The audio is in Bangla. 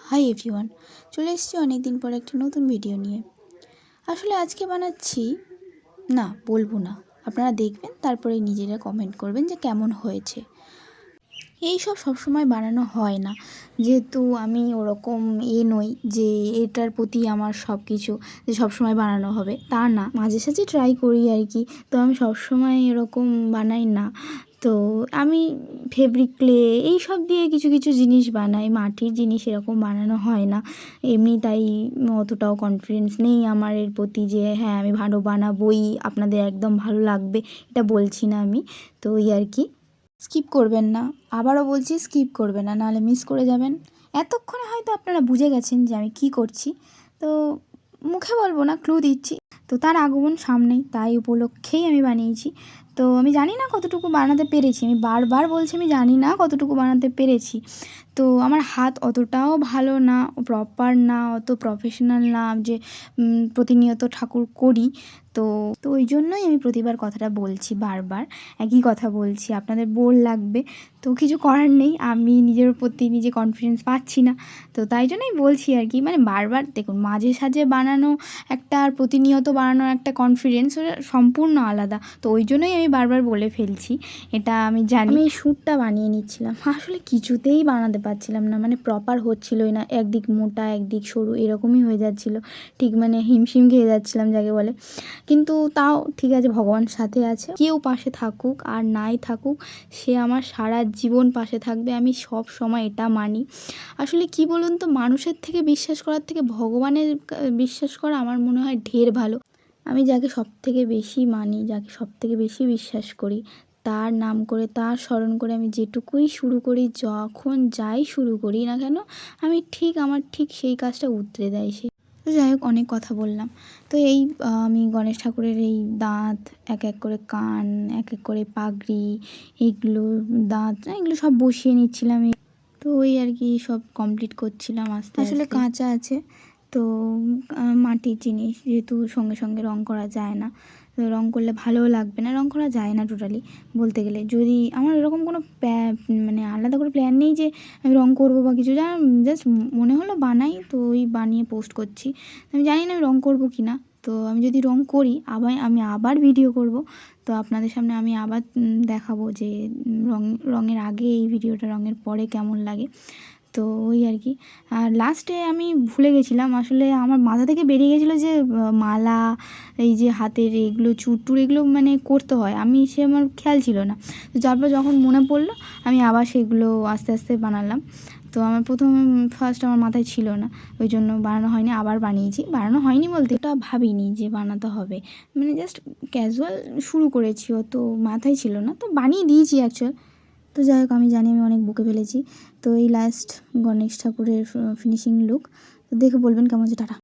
হাই এভরিওয়ান, চলে এসেছি অনেক দিন পর একটা নতুন ভিডিও নিয়ে। আসলে আজকে বানাচ্ছি না, বলবো না, আপনারা দেখবেন তারপরে নিজেরা কমেন্ট করবেন যে কেমন হয়েছে। এই সব সবসময় বানানো হয় না, যেহেতু আমি ওরকম নই যে এটার প্রতি আমার সব কিছু যে সবসময় বানানো হবে তা না, মাঝে সাঝে ট্রাই করি আর কি। তো আমি সবসময় এরকম বানাই না। তো আমি ফেব্রিক ক্লে এই সব দিয়ে কিছু কিছু জিনিস বানাই, মাটির জিনিস এরকম বানানো হয় না এমনি। তাই অতটাও কনফিডেন্স নেই আমার এর প্রতি যে হ্যাঁ আমি ভালো বানাবোই, আপনাদের একদম ভালো লাগবে, এটা বলছি না আমি। তো এই আর কি, স্কিপ করবেন না, আবারও বলছি স্কিপ করবেন না, নাহলে মিস করে যাবেন। এতক্ষণে হয়তো আপনারা বুঝে গেছেন যে আমি কি করছি, তো মুখে বলবো না, ক্লু দিচ্ছি। তো তার আগমন সামনেই, তাই উপলক্ষেই আমি বানিয়েছি। তো আমি জানি না কতটুকু বানাতে পেরেছি, আমি বারবার বলছি আমি জানি না কতটুকু বানাতে পেরেছি। তো আমার হাত অতটাও ভালো না, প্রপার না, অত প্রফেশনাল না যে প্রতিনিয়ত ঠাকুর করি। তো তো ওই জন্যই আমি প্রতিবার কথাটা বলছি, বারবার একই কথা বলছি, আপনাদের বোর লাগবে। তো কিছু করার নেই, আমি নিজের প্রতি নিজে কনফিডেন্স পাচ্ছি না, তো তাই জন্যই বলছি আর কি। মানে বারবার দেখুন, মাঝে সাঝে বানানো একটা আর প্রতিনিয়ত বানানোর একটা কনফিডেন্স ওটা সম্পূর্ণ আলাদা। তো ওই জন্যই আমি বারবার বলে ফেলছি, এটা আমি জানি। আমি এই শ্যুটটা বানিয়ে নিচ্ছিলাম, আসলে কিছুতেই বানাতে পারছিলাম না, মানে প্রপার হচ্ছিলোই না, একদিক মোটা একদিক সরু এরকমই হয়ে যাচ্ছিলো, ঠিক মানে হিমশিম খেয়ে যাচ্ছিলাম যাকে বলে। কিন্তু তাও ঠিক আছে, ভগবান সাথে আছে, কেউ পাশে থাকুক আর নাই থাকুক, সে আমার সারা জীবন পাশে থাকবে, আমি সব সময় এটা মানি। আসলে কি বলুন তো, মানুষের থেকে বিশ্বাস করার থেকে ভগবানের বিশ্বাস করা আমার মনে হয় ঢের ভালো। আমি যাকে সব থেকে বেশি মানি, যাকে সব থেকে বেশি বিশ্বাস করি, তার নাম করে, তার স্মরণ করে আমি যেটুকুই শুরু করি, যখন যাই শুরু করি না কেন, আমি ঠিক আমার ঠিক সেই কাজটা উতরে দেয় সে। তো যাই হোক, অনেক কথা বললাম। তো এই আমি গণেশ ঠাকুরের এই দাঁত, এক এক করে কান, এক এক করে পাগড়ি, এইগুলো দাঁত এগুলো সব বসিয়ে নিচ্ছিলাম। তো ওই আর কি সব কমপ্লিট করছিলাম আস্তে আসলে আস্তে। কাঁচা আছে তো, মাটির জিনিস যেহেতু সঙ্গে সঙ্গে রং করা যায় না, তো রং করলে ভালোও লাগবে না, রং করা যায় না টোটালি বলতে গেলে। যদি আমার এরকম কোনো মানে আলাদা করে প্ল্যান নেই যে আমি রং করবো বা কিছু, জাস্ট মনে হলো বানাই, তো ওই বানিয়ে পোস্ট করছি। আমি জানি না আমি রং করবো কি না, তো আমি যদি রং করি আমি আবার ভিডিও করব, তো আপনাদের সামনে আমি আবার দেখাবো যে রঙের আগে এই ভিডিওটা, রঙের পরে কেমন লাগে। তো ওই আর কি। আর লাস্টে আমি ভুলে গেছিলাম, আসলে আমার মাথা থেকে বেরিয়ে গেছিলো যে মালা, এই যে হাতের এগুলো চুটটুর এগুলো মানে করতে হয়, সে আমার খেয়াল ছিল না। তো তারপর যখন মনে পড়লো আমি আবার সেগুলো আস্তে আস্তে বানালাম। তো আমার ফার্স্ট আমার মাথায় ছিল না, ওই জন্য বানানো হয়নি, আবার বানিয়েছি। বানানো হয়নি বলতে, ওটা ভাবিনি যে বানাতে হবে, মানে জাস্ট ক্যাজুয়াল শুরু করেছি, অত মাথায় ছিল না, তো বানিয়ে দিয়েছি অ্যাকচুয়াল। তো যাই হোক, আমি জানি আমি অনেক বকে ফেলেছি। তো এই লাস্ট গণেশ ঠাকুরের ফিনিশিং লুক, তো দেখে বলবেন কেমন হচ্ছে। টাটা।